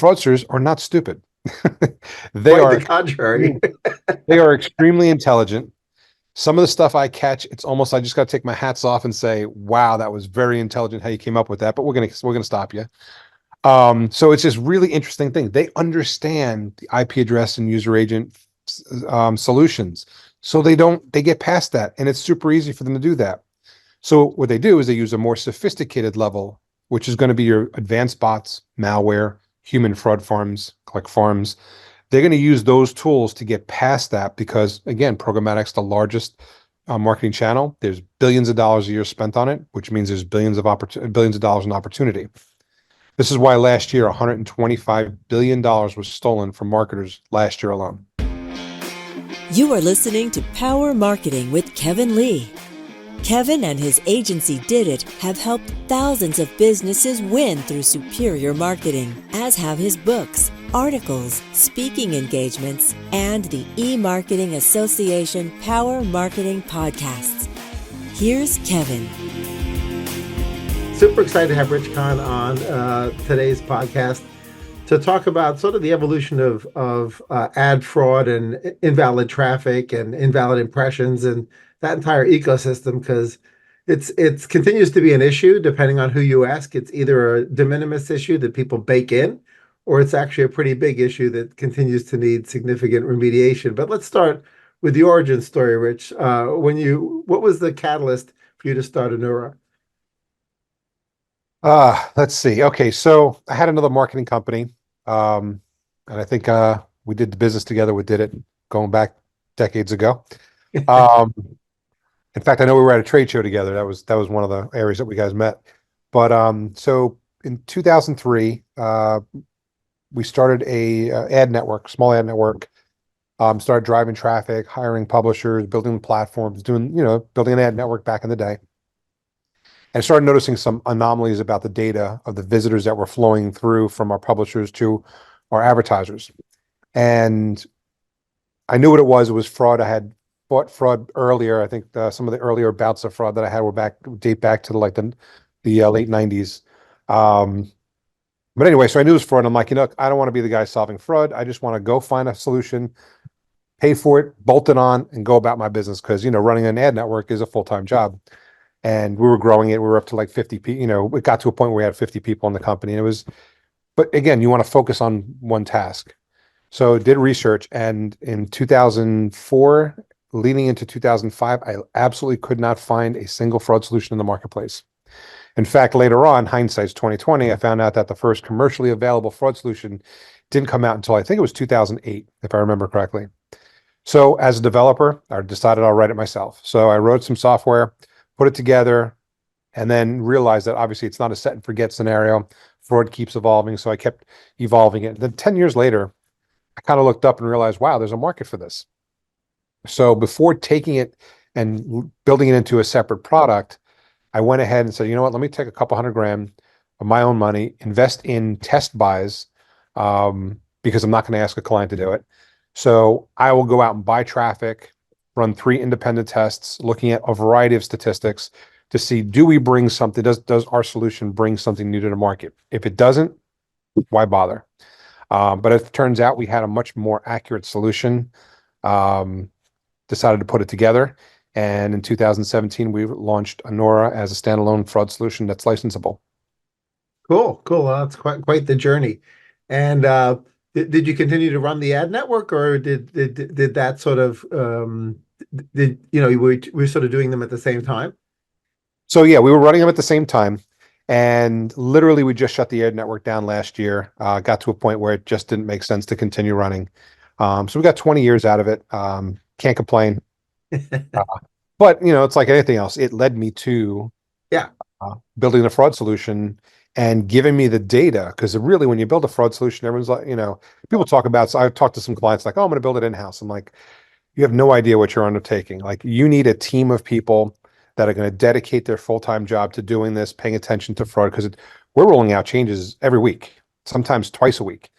fraudsters are not stupid. They Quite the are contrary. they are extremely intelligent. Some of the stuff I catch, it's almost I just got to take my hats off and say, "Wow, that was very intelligent how you came up with that." But we're gonna stop you. So it's this really interesting thing. They understand the IP address and user agent solutions, so they get past that, and it's super easy for them to do that. So what they do is they use a more sophisticated level, which is going to be your advanced bots, malware, human fraud farms, like farms. They're going to use those tools to get past that because, again, programmatic's the largest marketing channel. There's billions of dollars a year spent on it, which means there's billions of dollars in opportunity. This is why last year, $125 billion was stolen from marketers last year alone. You are listening to Power Marketing with Kevin Lee. Kevin and his agency Did It have helped thousands of businesses win through superior marketing, as have his books, articles, speaking engagements, and the E-Marketing Association Power Marketing podcasts. Here's Kevin. Super excited to have Rich Kahn on today's podcast to talk about sort of the evolution of ad fraud and invalid traffic and invalid impressions and that entire ecosystem, because it's continues to be an issue depending on who you ask. It's either a de minimis issue that people bake in, or it's actually a pretty big issue that continues to need significant remediation. But let's start with the origin story, Rich. What was the catalyst for you to start Anura? Let's see. Okay, so I had another marketing company, and I think we did the business together. We did it going back decades ago. Um, In fact, I know we were at a trade show together. That was one of the areas that we guys met. But so in 2003, we started a ad network, small ad network. Started driving traffic, hiring publishers, building platforms, building an ad network back in the day. And I started noticing some anomalies about the data of the visitors that were flowing through from our publishers to our advertisers. And I knew what it was. It was fraud. I had fought fraud earlier. I think some of the earlier bouts of fraud that I had date back to the late 90s. But anyway, so I knew it was fraud. I'm like, I don't want to be the guy solving fraud. I just want to go find a solution, pay for it, bolt it on, and go about my business because, running an ad network is a full-time job. And we were growing it. We were up to like 50 people. It got to a point where we had 50 people in the company. And but again, you want to focus on one task. So did research. And in 2004, leading into 2005, I absolutely could not find a single fraud solution in the marketplace. In fact, later on, hindsight's 2020, I found out that the first commercially available fraud solution didn't come out until I think it was 2008, if I remember correctly. So as a developer, I decided I'll write it myself. So I wrote some software, put it together, and then realized that obviously it's not a set and forget scenario. Fraud keeps evolving, so I kept evolving it. Then 10 years later, I kind of looked up and realized, wow, there's a market for this. So before taking it and building it into a separate product, I went ahead and said, you know what, let me take a couple $100,000 of my own money, invest in test buys, because I'm not going to ask a client to do it. So I will go out and buy traffic, run 3 independent tests, looking at a variety of statistics to see, do we bring something, does our solution bring something new to the market? If it doesn't, why bother? But it turns out we had a much more accurate solution. Decided to put it together. And in 2017, we launched Anura as a standalone fraud solution that's licensable. Cool. Well, that's quite the journey. And did you continue to run the ad network, or did that sort of we were sort of doing them at the same time? So yeah, we were running them at the same time, and literally we just shut the ad network down last year. Got to a point where it just didn't make sense to continue running. So we got 20 years out of it. Can't complain. But it's like anything else. It led me to Yeah. Building a fraud solution and giving me the data. Because really, when you build a fraud solution, everyone's like, people talk about. So I've talked to some clients like, oh, I'm going to build it in-house. I'm like, you have no idea what you're undertaking. Like, you need a team of people that are going to dedicate their full-time job to doing this, paying attention to fraud, because we're rolling out changes every week, sometimes twice a week.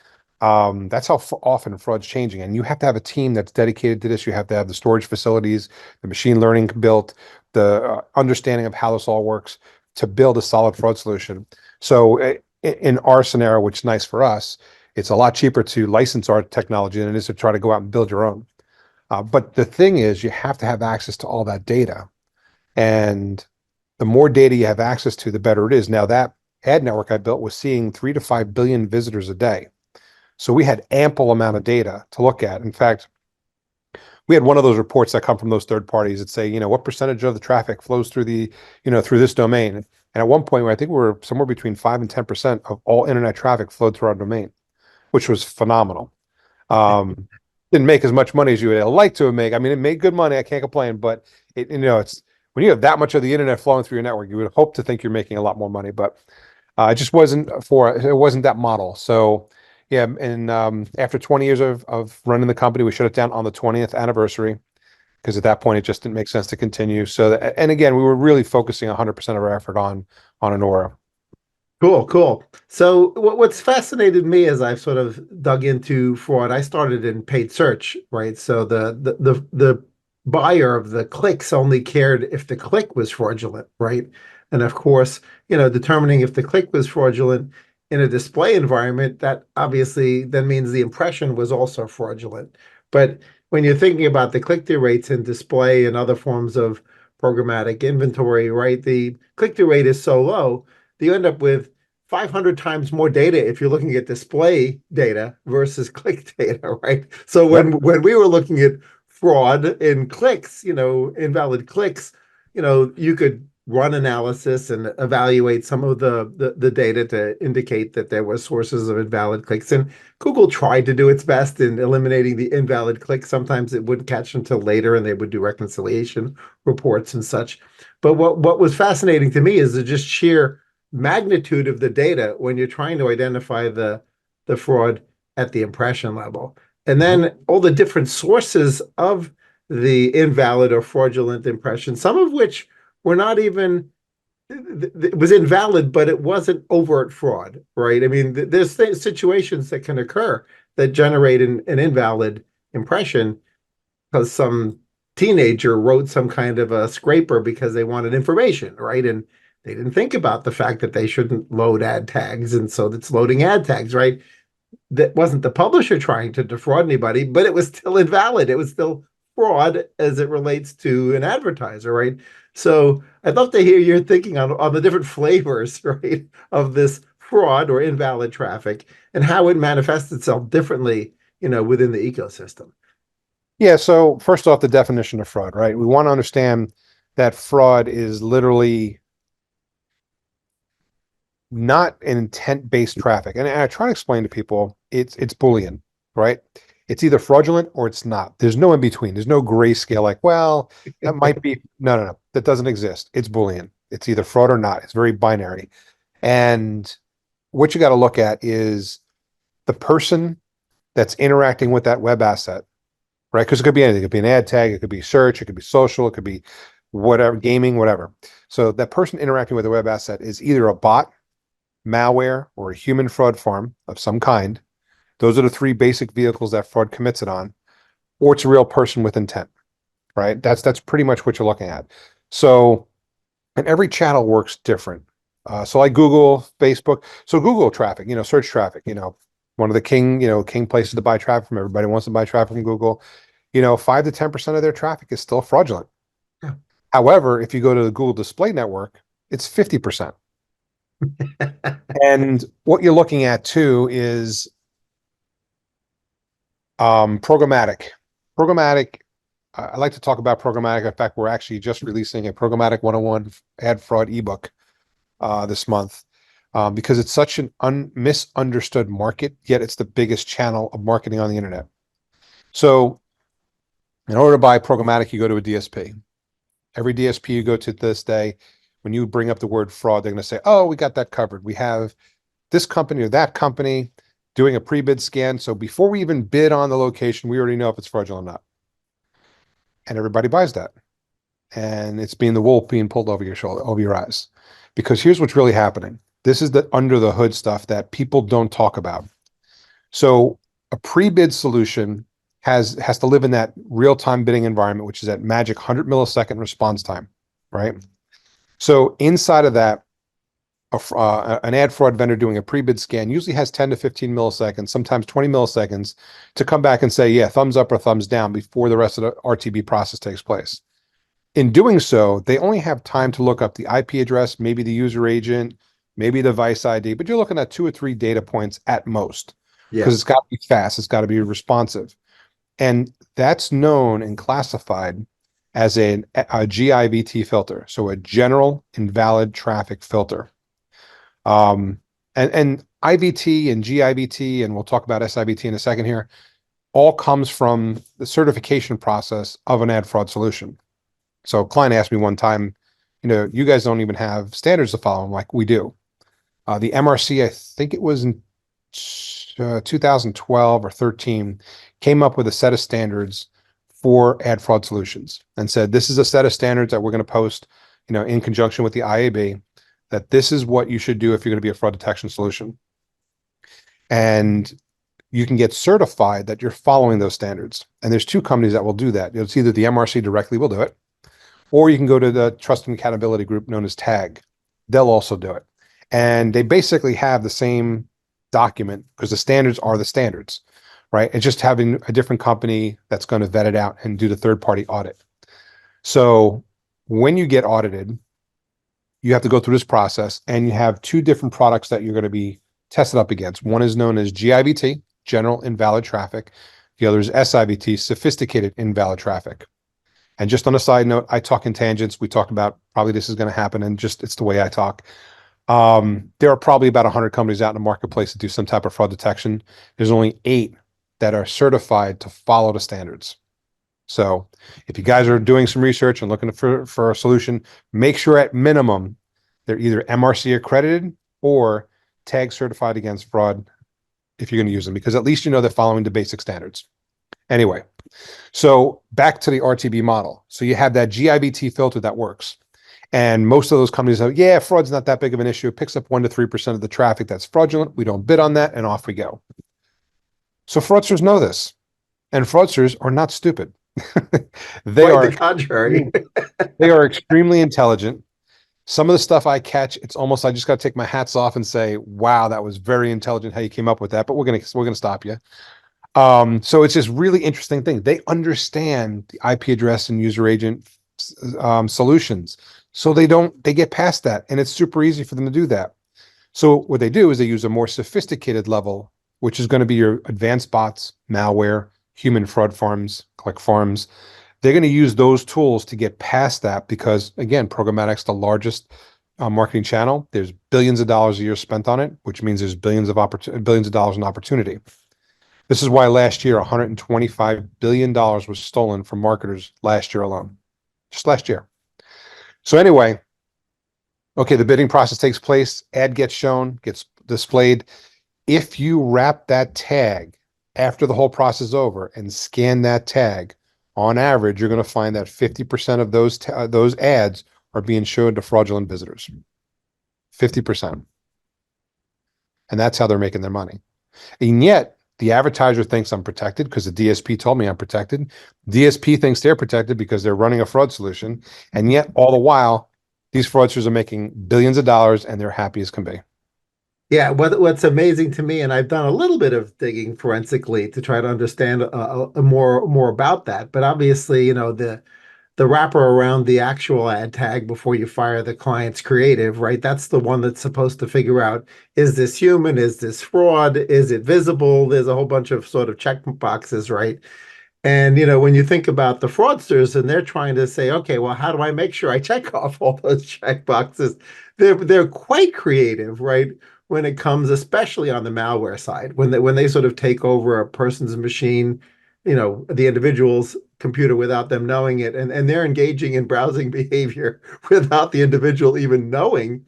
That's how often fraud's changing. And you have to have a team that's dedicated to this. You have to have the storage facilities, the machine learning built, the understanding of how this all works to build a solid fraud solution. So in our scenario, which is nice for us, It's a lot cheaper to license our technology than it is to try to go out and build your own. But the thing is, you have to have access to all that data. And the more data you have access to, the better it is. Now, that ad network I built was seeing 3 to 5 billion visitors a day. So we had ample amount of data to look at. In fact, we had one of those reports that come from those third parties that say, what percentage of the traffic flows through through this domain. And at one point, I think we were somewhere between 5 and 10% of all internet traffic flowed through our domain, which was phenomenal. Didn't make as much money as you would like to make. I mean, it made good money. I can't complain, but it's when you have that much of the internet flowing through your network, you would hope to think you're making a lot more money, but it just wasn't that model. So yeah, and after 20 years of running the company, we shut it down on the 20th anniversary because at that point it just didn't make sense to continue. So and again, we were really focusing 100% of our effort on Anora. Cool, cool. So what's fascinated me as I've sort of dug into fraud, I started in paid search, right? So the buyer of the clicks only cared if the click was fraudulent, right? And of course, determining if the click was fraudulent in a display environment, that obviously then means the impression was also fraudulent. But when you're thinking about the click-through rates in display and other forms of programmatic inventory, right? The click-through rate is so low, you end up with 500 times more data if you're looking at display data versus click data, right? So when we were looking at fraud in clicks, invalid clicks, you could run analysis and evaluate some of the data to indicate that there were sources of invalid clicks. And Google tried to do its best in eliminating the invalid clicks. Sometimes it wouldn't catch until later, and they would do reconciliation reports and such. But what was fascinating to me is the just sheer magnitude of the data when you're trying to identify the fraud at the impression level. And then all the different sources of the invalid or fraudulent impression, some of which were not even, it was invalid, but it wasn't overt fraud, right? I mean, there's situations that can occur that generate an invalid impression because some teenager wrote some kind of a scraper because they wanted information, right? And they didn't think about the fact that they shouldn't load ad tags, and so it's loading ad tags, right? That wasn't the publisher trying to defraud anybody, but it was still invalid. It was still fraud as it relates to an advertiser, right? So I'd love to hear your thinking on the different flavors, right, of this fraud or invalid traffic and how it manifests itself differently, within the ecosystem. Yeah, so first off, the definition of fraud, right? We want to understand that fraud is literally not an intent-based traffic. And I try to explain to people it's Boolean, right? It's either fraudulent or it's not. There's no in between. There's no gray scale like, well, that might be. No. That doesn't exist. It's Boolean. It's either fraud or not. It's very binary. And what you got to look at is the person that's interacting with that web asset, right? Because it could be anything. It could be an ad tag. It could be search. It could be social. It could be whatever, gaming, whatever. So that person interacting with the web asset is either a bot, malware, or a human fraud farm of some kind. Those are the three basic vehicles that fraud commits it on, or it's a real person with intent, right? That's pretty much what you're looking at. So, and every channel works different. So like Google, Facebook, so Google traffic, search traffic, one of the king places to buy traffic from. Everybody wants to buy traffic from Google. 5 to 10% of their traffic is still fraudulent. Yeah. However, if you go to the Google Display Network, it's 50%. And what you're looking at too is programmatic. I like to talk about programmatic. In fact, we're actually just releasing a Programmatic 101 ad fraud ebook this month because it's such an misunderstood market, yet it's the biggest channel of marketing on the internet. So in order to buy programmatic, you go to a DSP. Every DSP you go to this day, when you bring up the word fraud, they're going to say, oh, we got that covered. We have this company or that company doing a pre-bid scan. So before we even bid on the location, we already know if it's fraudulent or not. And everybody buys that. And it's being the wool being pulled over your shoulder, over your eyes. Because here's what's really happening. This is the under the hood stuff that people don't talk about. So a pre-bid solution has to live in that real-time bidding environment, which is that magic 100 millisecond response time, right? So inside of that, an ad fraud vendor doing a pre-bid scan usually has 10 to 15 milliseconds, sometimes 20 milliseconds to come back and say, yeah, thumbs up or thumbs down before the rest of the RTB process takes place. In doing so, they only have time to look up the IP address, maybe the user agent, maybe the device ID, but you're looking at 2 or 3 data points at most because Yeah. it's got to be fast, it's got to be responsive. And that's known and classified as a GIVT filter, so a general invalid traffic filter. And IVT and GIVT, and we'll talk about SIVT in a second here, all comes from the certification process of an ad fraud solution. So a client asked me one time, you guys don't even have standards to follow. I'm like, we do. The MRC, I think it was in 2012 or 13, came up with a set of standards for ad fraud solutions and said, this is a set of standards that we're going to post, in conjunction with the IAB, that this is what you should do if you're going to be a fraud detection solution. And you can get certified that you're following those standards. And there's 2 companies that will do that. It's either the MRC directly will do it, or you can go to the trust and accountability group known as TAG. They'll also do it. And they basically have the same document because the standards are the standards, right? It's just having a different company that's going to vet it out and do the third-party audit. So when you get audited, you have to go through this process, and you have 2 different products that you're going to be tested up against. One is known as GIVT, general invalid traffic. The other is SIVT, sophisticated invalid traffic. And just on a side note, I talk in tangents. We talk about probably this is going to happen, and just it's the way I talk. There are probably about 100 companies out in the marketplace that do some type of fraud detection. There's only 8 that are certified to follow the standards. So if you guys are doing some research and looking for a solution, make sure at minimum they're either MRC accredited or TAG certified against fraud if you're going to use them, because at least they're following the basic standards. Anyway, so back to the RTB model. So you have that GIVT filter that works. And most of those companies say, yeah, fraud's not that big of an issue. It picks up 1 to 3% of the traffic that's fraudulent. We don't bid on that, and off we go. So fraudsters know this, and fraudsters are not stupid. They Quite are the contrary. they are extremely intelligent. Some of the stuff I catch, it's almost I just got to take my hats off and say, "Wow, that was very intelligent how you came up with that." But we're gonna stop you. So it's this really interesting thing. They understand the IP address and user agent solutions, so they get past that, and it's super easy for them to do that. So what they do is they use a more sophisticated level, which is going to be your advanced bots, malware, human fraud farms, click farms. They're going to use those tools to get past that because, again, programmatic's the largest marketing channel. There's billions of dollars a year spent on it, which means there's billions of dollars in opportunity. This is why last year, $125 billion was stolen from marketers last year alone, just last year. So anyway, okay, the bidding process takes place, ad gets shown, gets displayed. If you wrap that tag after the whole process is over and scan that tag, on average, you're going to find that 50% of those ads are being shown to fraudulent visitors. 50%. And that's how they're making their money. And yet, the advertiser thinks I'm protected because the DSP told me I'm protected. DSP thinks they're protected because they're running a fraud solution. And yet, all the while, these fraudsters are making billions of dollars and they're happy as can be. Yeah, what's amazing to me, and I've done a little bit of digging forensically to try to understand more about that. But obviously, the wrapper around the actual ad tag before you fire the client's creative, right? That's the one that's supposed to figure out, is this human? Is this fraud? Is it visible? There's a whole bunch of sort of check boxes, right? And, when you think about the fraudsters and they're trying to say, okay, well, how do I make sure I check off all those check boxes? They're quite creative, right? When it comes, especially on the malware side, when they sort of take over a person's machine, the individual's computer without them knowing it, and they're engaging in browsing behavior without the individual even knowing.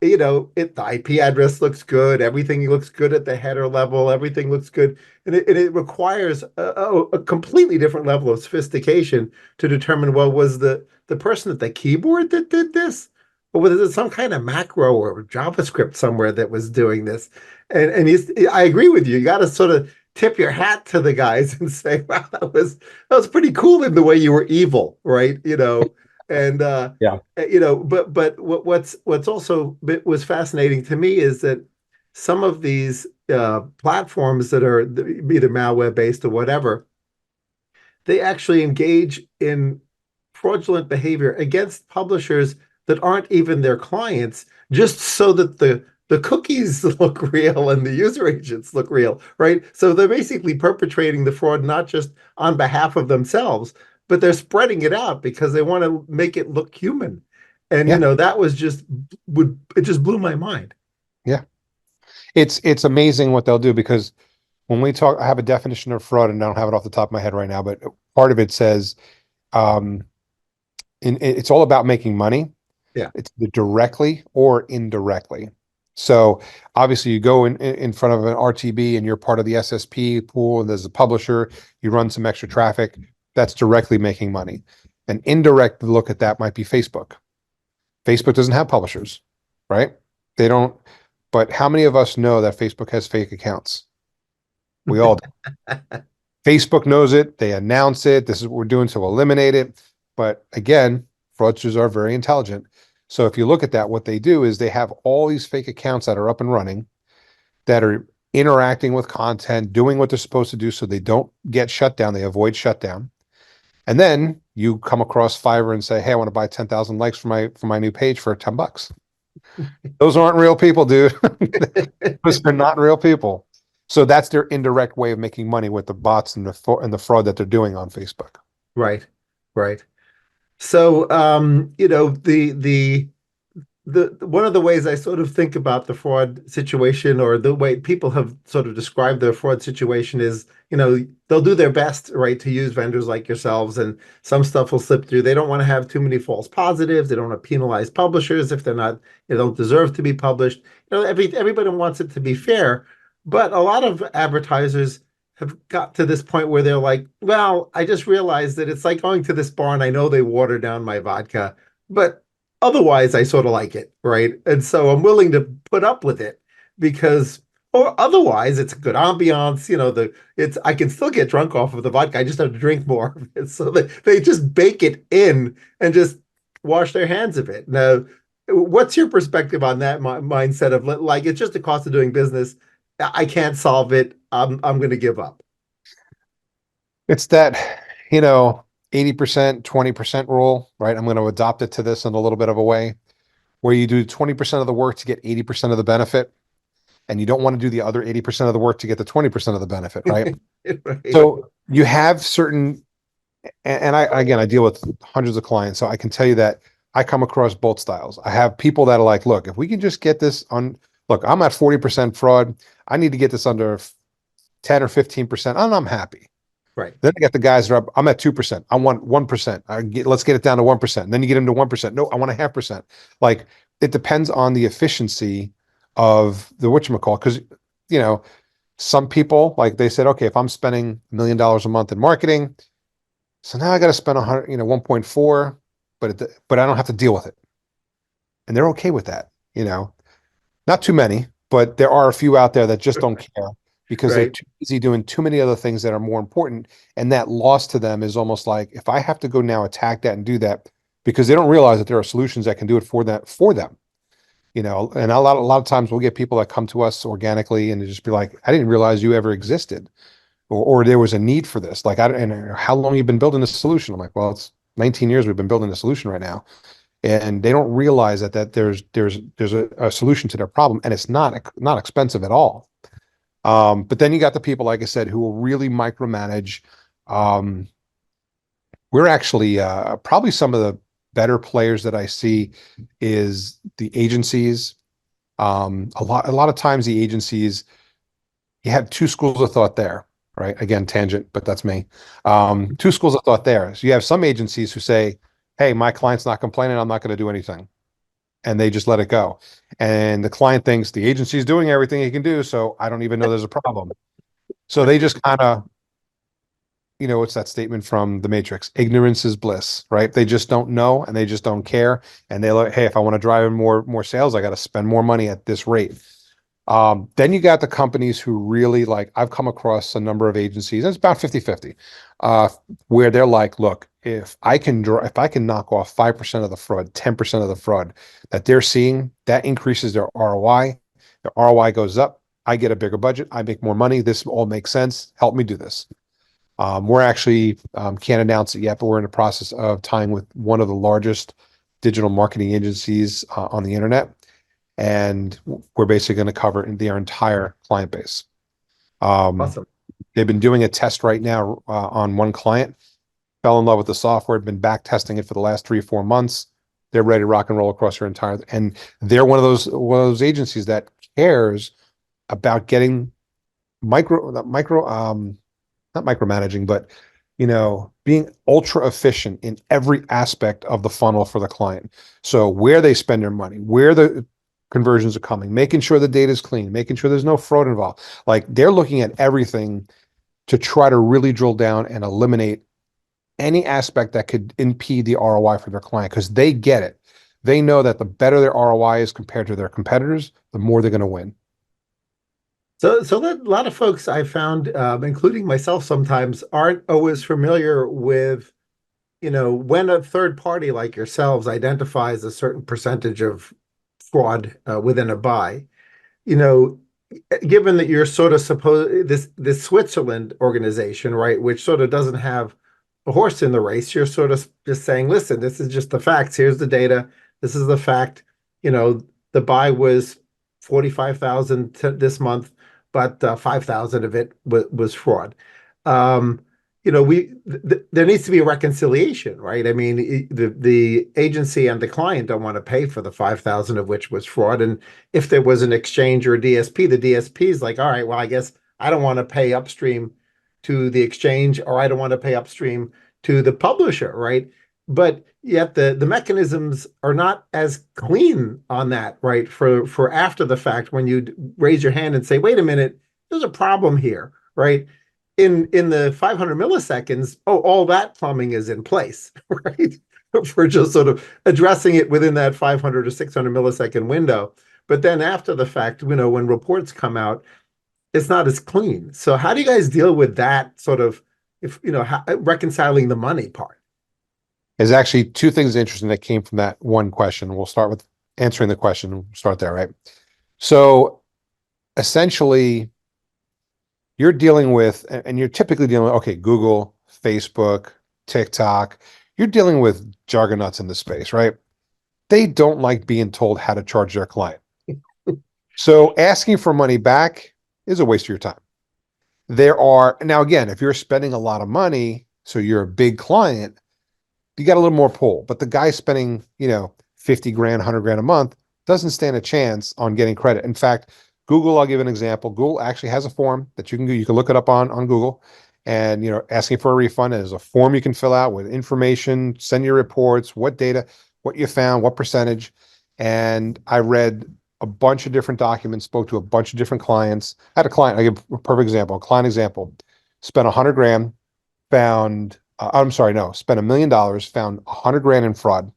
The IP address looks good, everything looks good at the header level, everything looks good, and it requires a completely different level of sophistication to determine, well, was the person at the keyboard that did this, or was it some kind of macro or JavaScript somewhere that was doing this? And I agree with you. You got to sort of tip your hat to the guys and say, wow, that was pretty cool in the way you were evil, right? And Yeah. but what's also was fascinating to me is that some of these platforms that are either malware based or whatever, they actually engage in fraudulent behavior against publishers that aren't even their clients, just so that the cookies look real and the user agents look real, right? So they're basically perpetrating the fraud not just on behalf of themselves, but they're spreading it out because they want to make it look human. And Yeah. that was just would it just blew my mind. Yeah. It's amazing what they'll do because when we talk, I have a definition of fraud and I don't have it off the top of my head right now, but part of it says um, it's all about making money. Yeah. It's either directly or indirectly. So obviously you go in front of an RTB and you're part of the SSP pool and there's a publisher, you run some extra traffic, that's directly making money. An indirect look at that might be Facebook. Facebook doesn't have publishers, right? They don't, but how many of us know that Facebook has fake accounts? We all do. Facebook knows it. They announce it. This is what we're doing to eliminate it. But again, fraudsters are very intelligent. So if you look at that, what they do is they have all these fake accounts that are up and running that are interacting with content, doing what they're supposed to do so they don't get shut down. They avoid shutdown. And then you come across Fiverr and say, hey, I want to buy 10,000 likes for my new page for $10. Those aren't real people, dude. Those are not real people. So that's their indirect way of making money with the bots and the fraud that they're doing on Facebook. Right, right. So, the one of the ways I sort of think about the fraud situation, or the way people have sort of described their fraud situation, is they'll do their best, right, to use vendors like yourselves, and some stuff will slip through. They don't want to have too many false positives. They don't want to penalize publishers if they don't deserve to be published. Everybody wants it to be fair, but a lot of advertisers have got to this point where they're like, well, I just realized that it's like going to this bar and I know they water down my vodka, but otherwise I sort of like it, right? And so I'm willing to put up with it because, or otherwise it's a good ambiance, I can still get drunk off of the vodka. I just have to drink more of it. So they just bake it in and just wash their hands of it. Now, what's your perspective on that mindset of like, it's just a cost of doing business. I can't solve it. I'm going to give up. It's that, 80%, 20% rule, right? I'm going to adopt it to this in a little bit of a way where you do 20% of the work to get 80% of the benefit, and you don't want to do the other 80% of the work to get the 20% of the benefit, right? Right. So you have certain, and I deal with hundreds of clients, so I can tell you that I come across both styles. I have people that are like, look, if we can just get this on, look, I'm at 40% fraud. I need to get this under 10 or 15%, and I'm happy. Right. Then I got the guys that are up, I'm at 2%. I want 1%. Let's get it down to 1%. And then you get them to 1%. No, I want 0.5%. Like, it depends on the efficiency of the whatchamacallit. Because, some people, like they said, okay, if I'm spending $1 million a month in marketing, so now I got to spend 100, 1.4, but I don't have to deal with it. And they're okay with that. Not too many, but there are a few out there that just don't care because they're Right. too busy doing too many other things that are more important. And that loss to them is almost like, if I have to go now attack that and do that, because they don't realize that there are solutions that can do it for them. And a lot of times we'll get people that come to us organically and they just be like, I didn't realize you ever existed, or there was a need for this. Like, and how long you've been building this solution? I'm like, well, it's 19 years we've been building a solution right now. And they don't realize that there's a solution to their problem, and it's not expensive at all. But then you got the people, like I said, who will really micromanage. We're actually probably some of the better players that I see is the agencies. A lot of times the agencies, you have two schools of thought there, right? Again, tangent, but that's me. Two schools of thought there. So you have some agencies who say, hey, my client's not complaining, I'm not going to do anything. And they just let it go. And the client thinks the agency's doing everything he can do, so I don't even know there's a problem. So they just kind of, what's that statement from The Matrix? Ignorance is bliss, right? They just don't know and they just don't care. And they're like, hey, if I want to drive in more sales, I got to spend more money at this rate. Then you got the companies who really like, I've come across a number of agencies, and it's about 50-50, where they're like, look, if I can knock off 5% of the fraud, 10% of the fraud that they're seeing, that increases their ROI. Their ROI goes up. I get a bigger budget. I make more money. This all makes sense. Help me do this. We're actually can't announce it yet, but we're in the process of tying with one of the largest digital marketing agencies on the internet, and we're basically going to cover their entire client base. Awesome. They've been doing a test right now on one client, fell in love with the software, been back testing it for the last 3 or 4 months. They're ready to rock and roll across their entire, and they're one of those agencies that cares about getting not micromanaging, but being ultra efficient in every aspect of the funnel for the client. So where they spend their money, where the conversions are coming, making sure the data is clean, making sure there's no fraud involved. Like they're looking at everything to try to really drill down and eliminate any aspect that could impede the ROI for their client, because they get it. They know that the better their ROI is compared to their competitors, the more they're going to win. So that a lot of folks I found, including myself sometimes, aren't always familiar with, when a third party like yourselves identifies a certain percentage of fraud within a buy, you know, given that you're sort of supposed this Switzerland organization, right, which sort of doesn't have a horse in the race, you're sort of just saying, listen, this is just the facts. Here's the data. This is the fact. The buy was 45,000 this month, but 5,000 of it was fraud. Um, there needs to be a reconciliation, right? I mean, the agency and the client don't want to pay for the 5,000 of which was fraud. And if there was an exchange or a DSP, the DSP is like, all right, well, I guess I don't want to pay upstream to the exchange, or I don't want to pay upstream to the publisher, right? But yet the mechanisms are not as clean on that, right? For after the fact, when you raise your hand and say, wait a minute, there's a problem here, right? In the 500 milliseconds, all that plumbing is in place, right? For just sort of addressing it within that 500 or 600 millisecond window. But then after the fact, when reports come out, it's not as clean. So how do you guys deal with that sort of, reconciling the money part? There's actually two things interesting that came from that one question. We'll start with answering the question. We'll start there, right? So essentially, you're dealing with, and you're typically dealing with, okay, Google, Facebook, TikTok, you're dealing with juggernauts in the space, right? They don't like being told how to charge their client. So asking for money back is a waste of your time. Now again, if you're spending a lot of money, so you're a big client, you got a little more pull. But the guy spending, 50 grand, 100 grand a month doesn't stand a chance on getting credit. In fact, Google, I'll give an example. Google actually has a form that you can do. You can look it up on Google, and asking for a refund. There's a form you can fill out with information, send your reports, what data, what you found, what percentage. And I read a bunch of different documents, spoke to a bunch of different clients. I had a client, I give a perfect example, spent 100 grand, found, I'm sorry, no, spent $1 million, found 100 grand in fraud.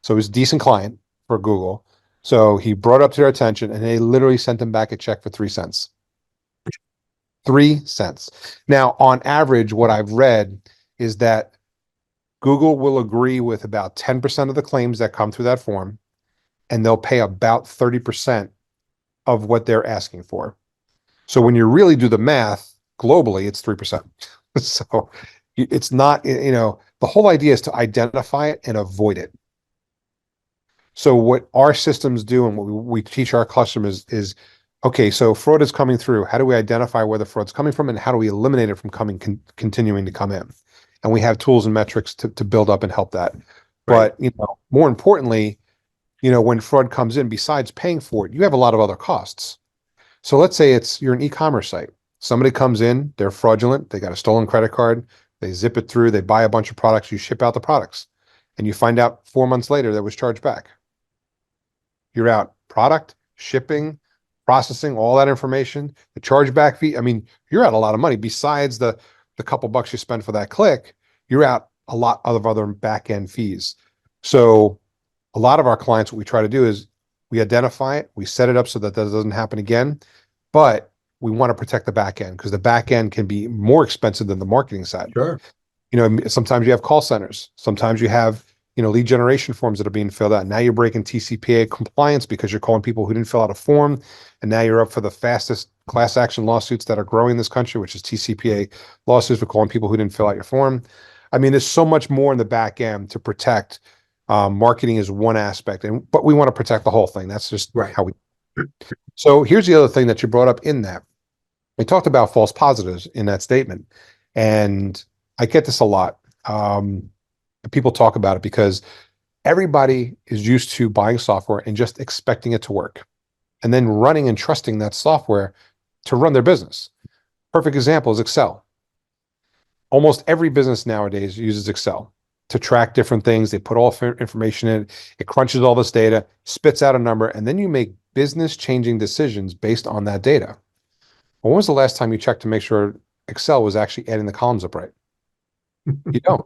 So he was a decent client for Google. So he brought it up to their attention, and they literally sent him back a check for 3 cents. 3 cents. Now, on average, what I've read is that Google will agree with about 10% of the claims that come through that form, and they'll pay about 30% of what they're asking for. So when you really do the math, globally, it's 3%. So it's not, the whole idea is to identify it and avoid it. So what our systems do and what we teach our customers is, okay, so fraud is coming through. How do we identify where the fraud's coming from, and how do we eliminate it from continuing to come in? And we have tools and metrics to build up and help that. Right. But, more importantly, when fraud comes in, besides paying for it, you have a lot of other costs. So let's say you're an e-commerce site. Somebody comes in, they're fraudulent, they got a stolen credit card, they zip it through, they buy a bunch of products, you ship out the products, and you find out 4 months later that was charged back. You're out product, shipping, processing, all that information, the chargeback fee. I mean, you're out a lot of money. Besides the couple bucks you spend for that click, you're out a lot of other back end fees. So a lot of our clients, what we try to do is we identify it, we set it up so that that doesn't happen again, but we want to protect the back end because the back end can be more expensive than the marketing side. Sure. Sometimes you have call centers, sometimes you have, lead generation forms that are being filled out. Now you're breaking TCPA compliance because you're calling people who didn't fill out a form, and now you're up for the fastest class action lawsuits that are growing in this country, which is TCPA lawsuits for calling people who didn't fill out your form. I mean, there's so much more in the back end to protect. Marketing is one aspect, but we want to protect the whole thing. That's just Right. how we. So here's the other thing that you brought up in that. We talked about false positives in that statement, and I get this a lot. People talk about it because everybody is used to buying software and just expecting it to work, and then running and trusting that software to run their business. Perfect example is Excel. Almost every business nowadays uses Excel to track different things. They put all information in, it crunches all this data, spits out a number, and then you make business changing decisions based on that data. When was the last time you checked to make sure Excel was actually adding the columns up right? You don't.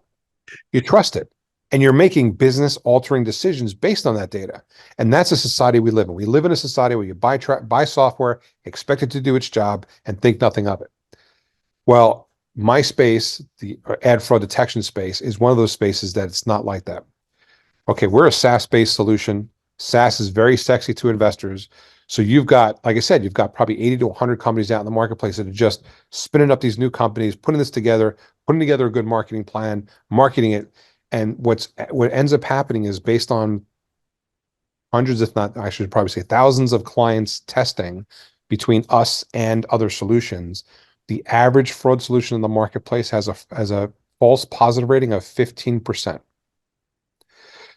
You trust it. And you're making business altering decisions based on that data. And that's a society we live in. We live in a society where you buy software, expect it to do its job, and think nothing of it. Well, my space, the ad fraud detection space, is one of those spaces that it's not like that. Okay, we're a SaaS-based solution. SaaS is very sexy to investors. So you've got, like I said, you've got probably 80 to 100 companies out in the marketplace that are just spinning up these new companies, putting this together, putting together a good marketing plan, marketing it. And what ends up happening is based on hundreds, if not, I should probably say thousands of clients testing between us and other solutions. The average fraud solution in the marketplace has a false positive rating of 15%.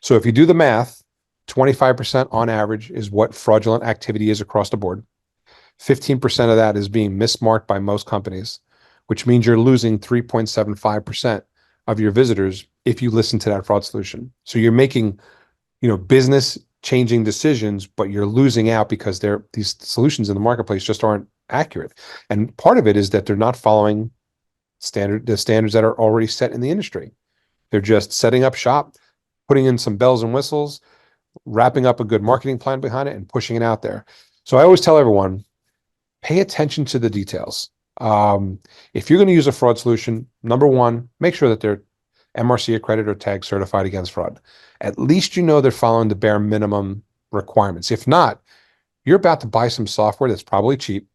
So if you do the math, 25% on average is what fraudulent activity is across the board. 15% of that is being mismarked by most companies, which means you're losing 3.75% of your visitors if you listen to that fraud solution. So you're making, business changing decisions, but you're losing out because these solutions in the marketplace just aren't accurate. And part of it is that they're not following the standards that are already set in the industry. They're just setting up shop, putting in some bells and whistles, wrapping up a good marketing plan behind it, and pushing it out there. So I always tell everyone, pay attention to the details. If you're going to use a fraud solution, number one, make sure that they're MRC accredited or tag certified against fraud. At least they're following the bare minimum requirements. If not, you're about to buy some software that's probably cheap,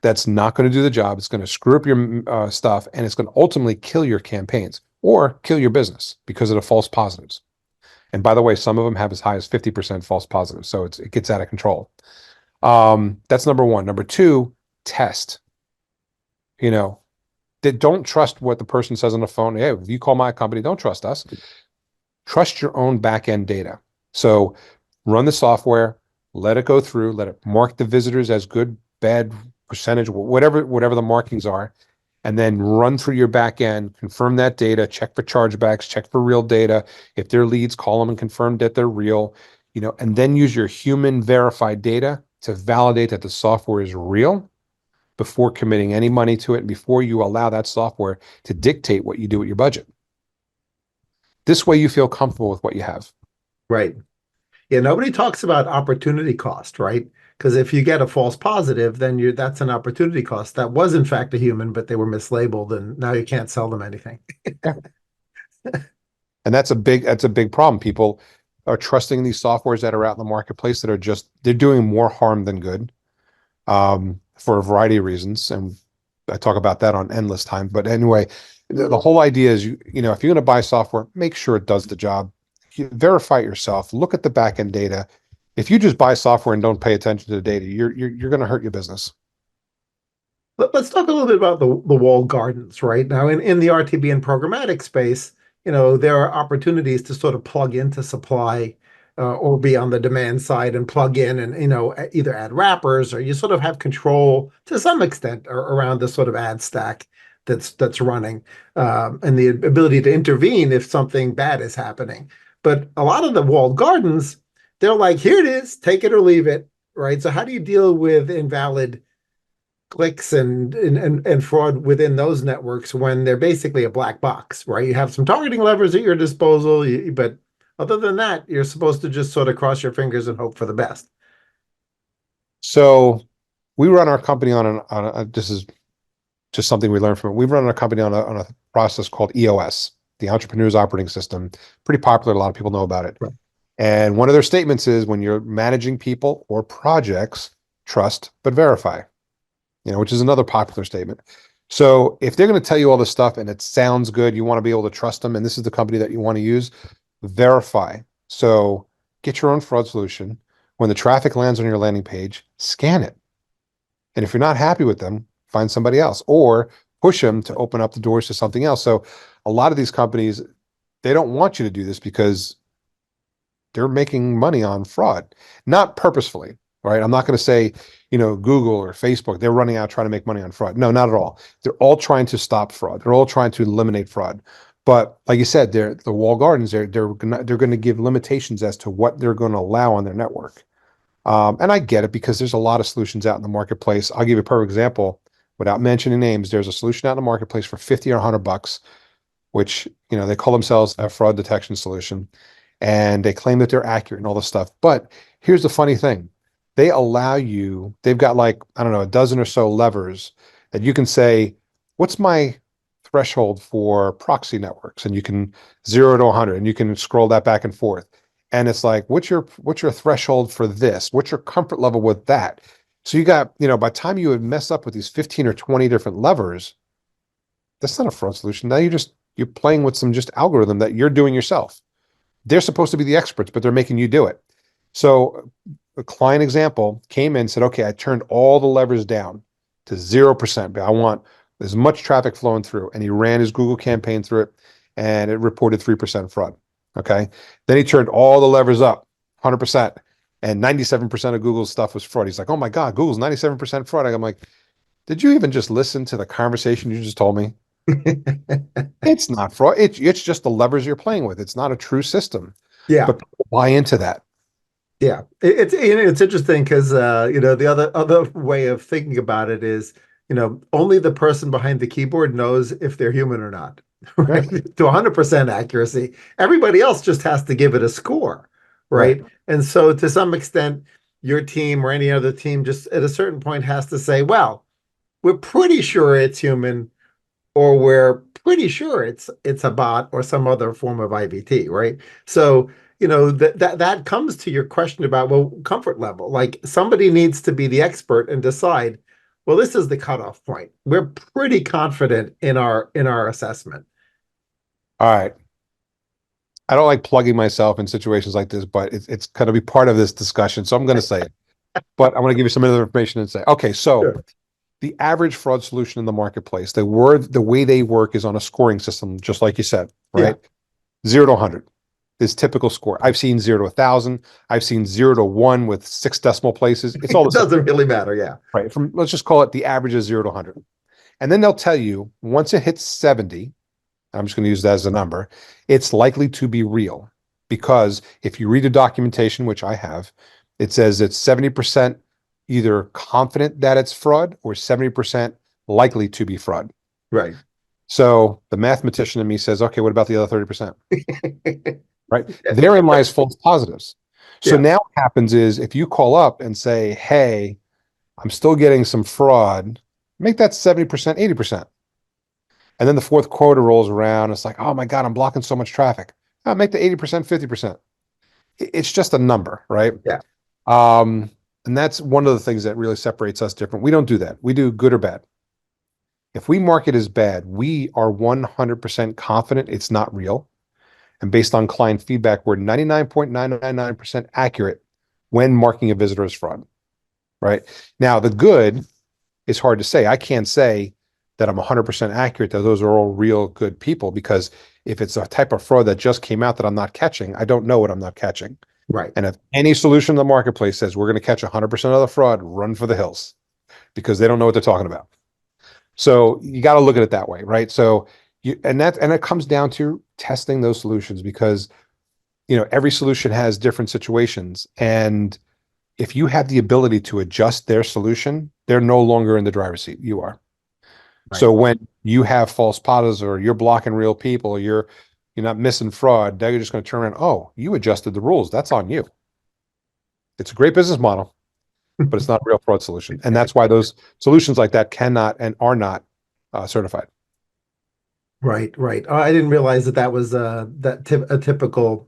that's not going to do the job. It's going to screw up your stuff, and it's going to ultimately kill your campaigns or kill your business because of the false positives. And by the way, some of them have as high as 50% false positives. So it gets out of control. That's number one. Number two, test. Don't trust what the person says on the phone. Hey, if you call my company, don't trust us. Trust your own back-end data. So run the software, let it go through, let it mark the visitors as good, bad, percentage, whatever the markings are, and then run through your back end, confirm that data, check for chargebacks, check for real data. If they're leads, call them and confirm that they're real, and then use your human verified data to validate that the software is real before committing any money to it and before you allow that software to dictate what you do with your budget. This way you feel comfortable with what you have. Right. Yeah, nobody talks about opportunity cost, right? Because if you get a false positive, then that's an opportunity cost. That was in fact a human, but they were mislabeled, and now you can't sell them anything. And that's a big problem. People are trusting these softwares that are out in the marketplace that are they're doing more harm than good, for a variety of reasons. And I talk about that on endless time. But anyway, the whole idea is, if you're going to buy software, make sure it does the job. Verify it yourself. Look at the back end data. If you just buy software and don't pay attention to the data, you're going to hurt your business. Let's talk a little bit about the walled gardens, right? Now, in the RTB and programmatic space, there are opportunities to sort of plug into supply, or be on the demand side and plug in and, either add wrappers, or you sort of have control to some extent around the sort of ad stack that's running, and the ability to intervene if something bad is happening. But a lot of the walled gardens, they're like, here it is, take it or leave it, right? So how do you deal with invalid clicks and fraud within those networks when they're basically a black box, right? You have some targeting levers at your disposal, but other than that, you're supposed to just sort of cross your fingers and hope for the best. So we run our company this is just something we learned from it. We run our company on a process called EOS, the Entrepreneur's Operating System. Pretty popular. A lot of people know about it. Right. And one of their statements is when you're managing people or projects, trust but verify, which is another popular statement. So if they're going to tell you all this stuff and it sounds good, you want to be able to trust them, and this is the company that you want to use, verify. So get your own fraud solution. When the traffic lands on your landing page, scan it. And if you're not happy with them, find somebody else or push them to open up the doors to something else. So a lot of these companies, they don't want you to do this because they're making money on fraud, not purposefully, right? I'm not going to say, Google or Facebook, they're running out trying to make money on fraud. No, not at all. They're all trying to stop fraud. They're all trying to eliminate fraud. But like you said, the wall gardens, they're going to give limitations as to what they're going to allow on their network. And I get it because there's a lot of solutions out in the marketplace. I'll give you a perfect example without mentioning names. There's a solution out in the marketplace for 50 or $100, which, they call themselves a fraud detection solution, and they claim that they're accurate and all this stuff. But here's the funny thing. They've got like, I don't know, a dozen or so levers that you can say, what's my threshold for proxy networks? And you can 0 to 100 and you can scroll that back and forth. And it's like, what's your threshold for this? What's your comfort level with that? So you got, by the time you would mess up with these 15 or 20 different levers, that's not a fraud solution. Now you're playing with some just algorithm that you're doing yourself. They're supposed to be the experts, but they're making you do it. So a client example came in and said, okay, I turned all the levers down to 0%, but I want as much traffic flowing through. And he ran his Google campaign through it and it reported 3% fraud. Okay. Then he turned all the levers up 100%, and 97% of Google's stuff was fraud. He's like, oh my God, Google's 97% fraud. I'm like, did you even just listen to the conversation you just told me? It's not fraud. It's just the levers you're playing with. It's not a true system. Yeah. But people buy into that. Yeah. It's interesting because, the other way of thinking about it is, only the person behind the keyboard knows if they're human or not, right? Right. To 100% accuracy. Everybody else just has to give it a score, right? Right. And so to some extent, your team or any other team just at a certain point has to say, well, we're pretty sure it's human, or we're pretty sure it's a bot or some other form of IVT, right? So, that comes to your question about, well, comfort level. Like somebody needs to be the expert and decide, well, this is the cutoff point. We're pretty confident in our assessment. All right. I don't like plugging myself in situations like this, but it's going to be part of this discussion. So I'm going to say it, but I'm going to give you some other information and say, okay, so Sure. the average fraud solution in the marketplace, the way they work is on a scoring system, just like you said, right? 0 to 100 is typical score. I've seen 0 to 1,000. I've seen 0 to 1 with 6 decimal places. It's all the It same, doesn't really matter. Yeah. right? Let's just call it the average is 0 to 100. And then they'll tell you once it hits 70, I'm just going to use that as a number, it's likely to be real. Because if you read the documentation, which I have, it says it's 70% either confident that it's fraud or 70% likely to be fraud. Right. So the mathematician in me says, okay, what about the other 30%? Right? Therein lies false positives. So Yeah. now what happens is if you call up and say, hey, I'm still getting some fraud, make that 70%, 80%. And then the fourth quarter rolls around. It's like, oh my God, I'm blocking so much traffic. Make the 80%, 50%. It's just a number, right? Yeah. And that's one of the things that really separates us different. We don't do that. We do good or bad. If we mark it as bad, we are 100% confident it's not real. And based on client feedback, we're 99.999% accurate when marking a visitor as fraud, right? Now, the good is hard to say. I can't say that I'm 100% accurate, that those are all real good people, because if it's a type of fraud that just came out that I'm not catching, I don't know what I'm not catching. Right. And if any solution in the marketplace says we're going to catch 100% of the fraud, run for the hills, because they don't know what they're talking about. So you got to look at it that way, right? So it comes down to testing those solutions, because every solution has different situations, and if you have the ability to adjust their solution, they're no longer in the driver's seat. You are. Right. So when you have false positives or you're blocking real people, or you're not missing fraud, now you're just going to turn around, oh, you adjusted the rules. That's on you. It's a great business model, but it's not a real fraud solution. And that's why those solutions like that cannot and are not certified. Right, right. Oh, I didn't realize that that was a typical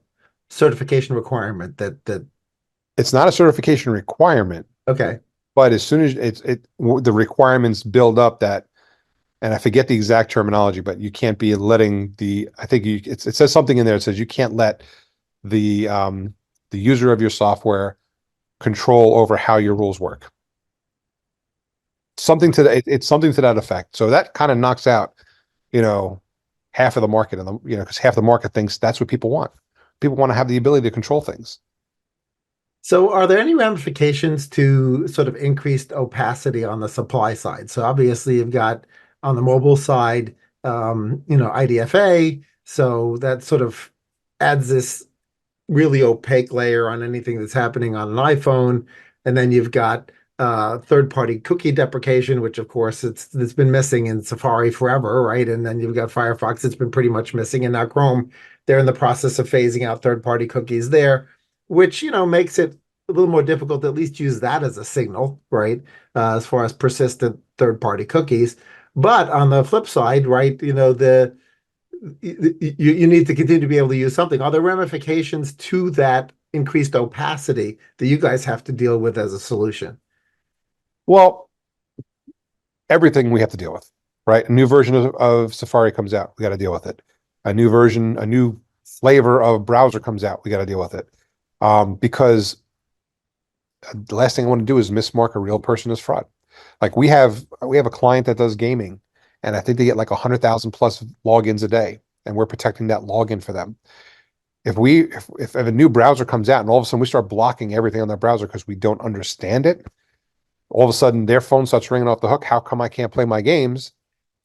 certification requirement that It's not a certification requirement, okay. but as soon as the requirements build up that, and I forget the exact terminology, but you can't be letting I think it says something in there. It says you can't let the user of your software control over how your rules work. Something to it's something to that effect. So that kind of knocks out, half of the market, and because half the market thinks that's what people want. People want to have the ability to control things. So are there any ramifications to sort of increased opacity on the supply side? So obviously you've got on the mobile side, IDFA. So that sort of adds this really opaque layer on anything that's happening on an iPhone. And then you've got third-party cookie deprecation, which of course it's been missing in Safari forever, right? And then you've got Firefox, it's been pretty much missing, and now Chrome, they're in the process of phasing out third-party cookies there, which makes it a little more difficult to at least use that as a signal, right? As far as persistent third-party cookies. But on the flip side, right, you need to continue to be able to use something. Are there ramifications to that increased opacity that you guys have to deal with as a solution? Well, everything we have to deal with, right? A new version of Safari comes out, we got to deal with it. A new version, a new flavor of browser comes out, we got to deal with it. Because the last thing I want to do is mismark a real person as fraud. Like we have a client that does gaming, and I think they get like 100,000 plus logins a day, and we're protecting that login for them. If a new browser comes out and all of a sudden we start blocking everything on that browser because we don't understand it, all of a sudden their phone starts ringing off the hook. How come I can't play my games?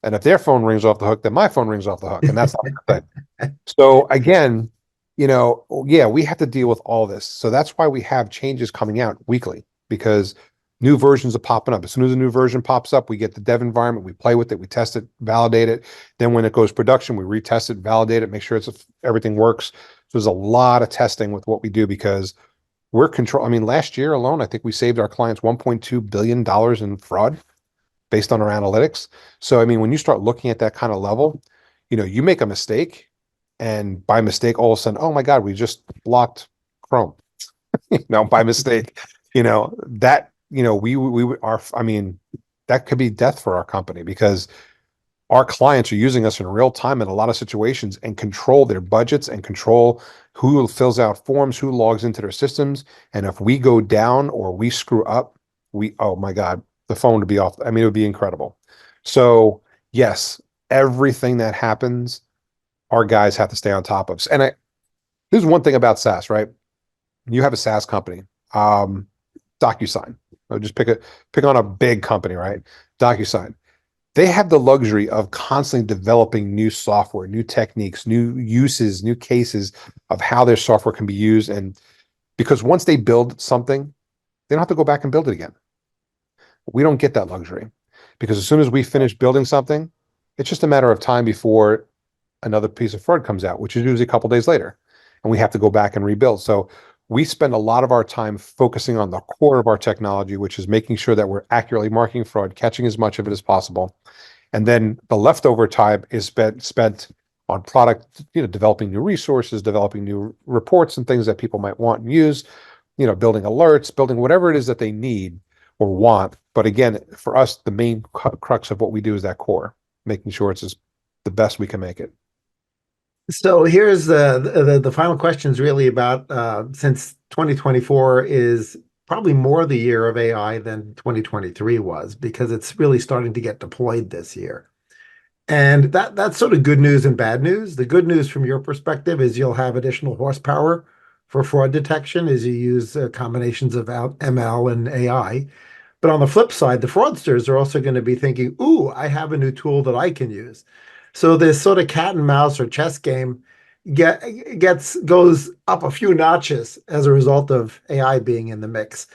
And if their phone rings off the hook, then my phone rings off the hook, and that's not a good thing. So again, yeah, we have to deal with all this. So that's why we have changes coming out weekly, because new versions are popping up. As soon as a new version pops up, we get the dev environment, we play with it, we test it, validate it. Then when it goes production, we retest it, validate it, make sure everything works. So there's a lot of testing with what we do, because we're control. I mean, last year alone, I think we saved our clients $1.2 billion in fraud based on our analytics. So, I mean, when you start looking at that kind of level, you make a mistake, and by mistake, all of a sudden, oh my God, we just blocked Chrome, by mistake, that, we are, I mean, that could be death for our company, because our clients are using us in real time in a lot of situations and control their budgets and control who fills out forms, who logs into their systems. And if we go down or we screw up, oh my God, the phone would be off. I mean, it would be incredible. So yes, everything that happens, our guys have to stay on top of. And there's one thing about SaaS, right? You have a SaaS company, DocuSign. I'll just pick on a big company, right? DocuSign. They have the luxury of constantly developing new software, new techniques, new uses, new cases of how their software can be used. And because once they build something, they don't have to go back and build it again. We don't get that luxury, because as soon as we finish building something, it's just a matter of time before another piece of fraud comes out, which is usually a couple days later, and we have to go back and rebuild. So we spend a lot of our time focusing on the core of our technology, which is making sure that we're accurately marking fraud, catching as much of it as possible. And then the leftover time is spent on product, developing new resources, developing new reports and things that people might want and use, building alerts, building whatever it is that they need or want. But again, for us, the main crux of what we do is that core, making sure it's the best we can make it. So here's the final question is really about since 2024 is probably more the year of AI than 2023 was, because it's really starting to get deployed this year. And that's sort of good news and bad news. The good news from your perspective is you'll have additional horsepower for fraud detection as you use combinations of ML and AI. But on the flip side, the fraudsters are also going to be thinking, ooh, I have a new tool that I can use. So this sort of cat and mouse or chess game goes up a few notches as a result of AI being in the mix.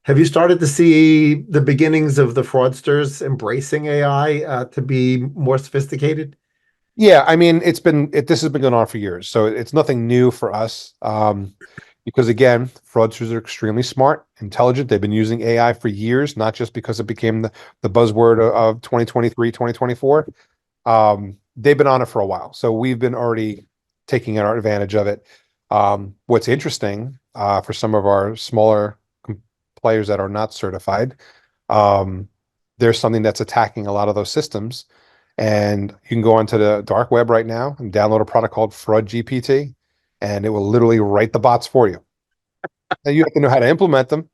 Have you started to see the beginnings of the fraudsters embracing AI to be more sophisticated? Yeah, I mean, this has been going on for years, so it's nothing new for us. Because again, fraudsters are extremely smart, intelligent. They've been using AI for years, not just because it became the buzzword of 2023, 2024. They've been on it for a while. So we've been already taking our advantage of it. What's interesting for some of our smaller players that are not certified, there's something that's attacking a lot of those systems. And you can go onto the dark web right now and download a product called Fraud GPT, and it will literally write the bots for you. And you have to know how to implement them,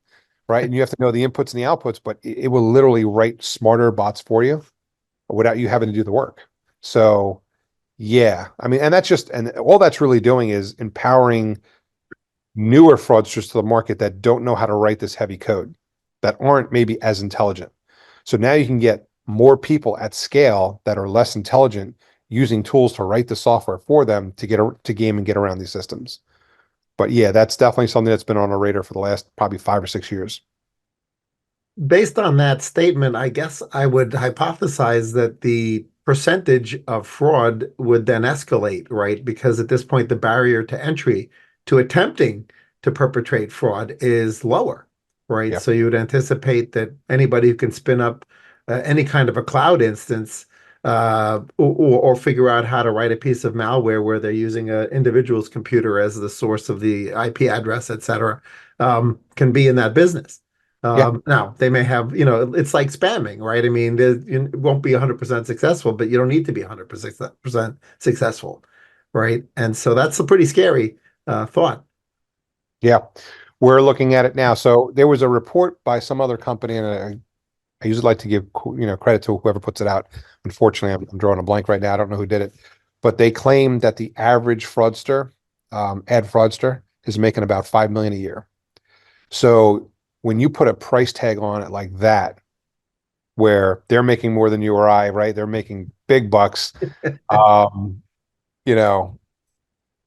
right? And you have to know the inputs and the outputs, but it will literally write smarter bots for you without you having to do the work. So yeah, I mean, and all that's really doing is empowering newer fraudsters to the market that don't know how to write this heavy code, that aren't maybe as intelligent. So now you can get more people at scale that are less intelligent using tools to write the software for them to game and get around these systems. But yeah, that's definitely something that's been on our radar for the last probably 5 or 6 years. Based on that statement, I guess I would hypothesize that the percentage of fraud would then escalate, right? Because at this point, the barrier to entry to attempting to perpetrate fraud is lower, right? Yeah. So you would anticipate that anybody who can spin up any kind of a cloud instance or figure out how to write a piece of malware where they're using an individual's computer as the source of the IP address, et cetera, can be in that business. Yeah. Now, they may have, it's like spamming, right? I mean, it won't be 100% successful, but you don't need to be 100% successful, right? And so that's a pretty scary thought. Yeah. We're looking at it now. So there was a report by some other company, and I usually like to give credit to whoever puts it out. Unfortunately, I'm drawing a blank right now. I don't know who did it, but they claim that the average fraudster, ad fraudster, is making about $5 million a year. So when you put a price tag on it like that, where they're making more than you or I, right? They're making big bucks.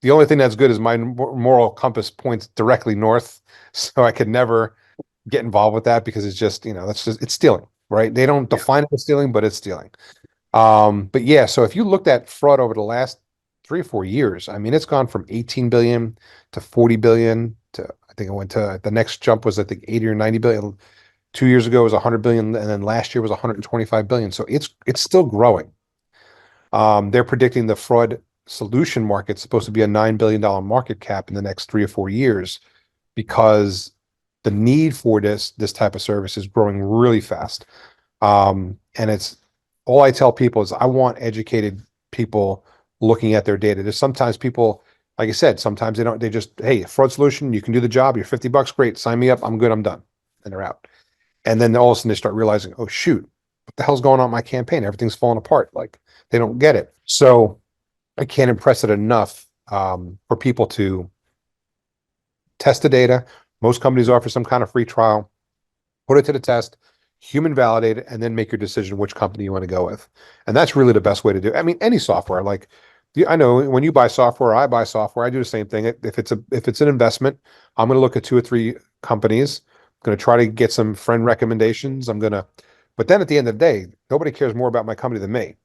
The only thing that's good is my moral compass points directly north, so I could never get involved with that because it's just, it's stealing, right? They don't define it as stealing, but it's stealing. But yeah, so if you looked at fraud over the last 3 or 4 years, I mean, it's gone from 18 billion to 40 billion to, I think it went to, the next jump was, I think, 80 or 90 billion. 2 years ago it was 100 billion, and then last year was 125 billion. So it's still growing. They're predicting the fraud solution market is supposed to be a $9 billion market cap in the next 3 or 4 years, because the need for this type of service is growing really fast. And it's all I tell people is I want educated people looking at their data. There's sometimes people, like I said, sometimes they just, hey, fraud solution, you can do the job, you're $50, great, sign me up, I'm good, I'm done. And they're out. And then all of a sudden they start realizing, oh shoot, what the hell's going on in my campaign? Everything's falling apart. Like, they don't get it. So I can't impress it enough for people to test the data. Most companies offer some kind of free trial, put it to the test, human validate it, and then make your decision which company you want to go with. And that's really the best way to do it. I mean, any software, like, I know when you buy software, I buy software, I do the same thing. If it's an investment, I'm going to look at 2 or 3 companies. I'm going to try to get some friend recommendations. But then at the end of the day, nobody cares more about my company than me.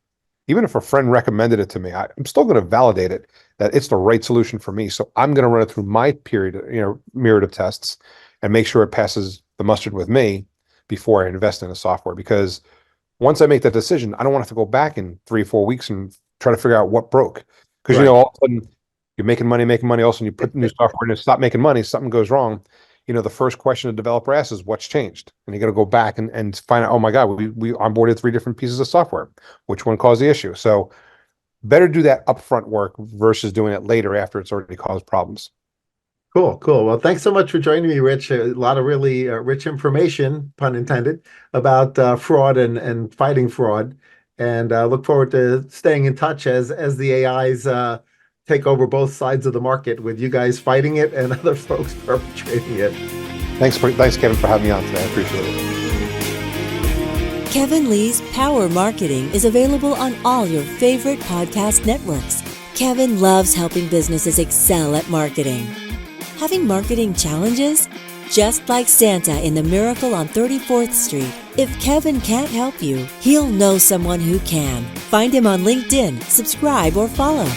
Even if a friend recommended it to me, I'm still going to validate it that it's the right solution for me. So I'm going to run it through my myriad of tests and make sure it passes the mustard with me before I invest in the software. Because once I make that decision, I don't want to have to go back in 3 or 4 weeks and try to figure out what broke. Because Right. all of a sudden you're making money. All of a sudden you put new software in and stop making money, something goes wrong. The first question a developer asks is, what's changed? And you got to go back and find out, oh my God, we onboarded 3 different pieces of software. Which one caused the issue? So better do that upfront work versus doing it later after it's already caused problems. Cool. Well, thanks so much for joining me, Rich. A lot of really rich information, pun intended, about fraud and fighting fraud. And look forward to staying in touch as the AIs take over both sides of the market, with you guys fighting it and other folks perpetrating it. Thanks, Kevin, for having me on today. I appreciate it. Kevin Lee's Power Marketing is available on all your favorite podcast networks. Kevin loves helping businesses excel at marketing. Having marketing challenges? Just like Santa in the Miracle on 34th Street, if Kevin can't help you, he'll know someone who can. Find him on LinkedIn, subscribe, or follow.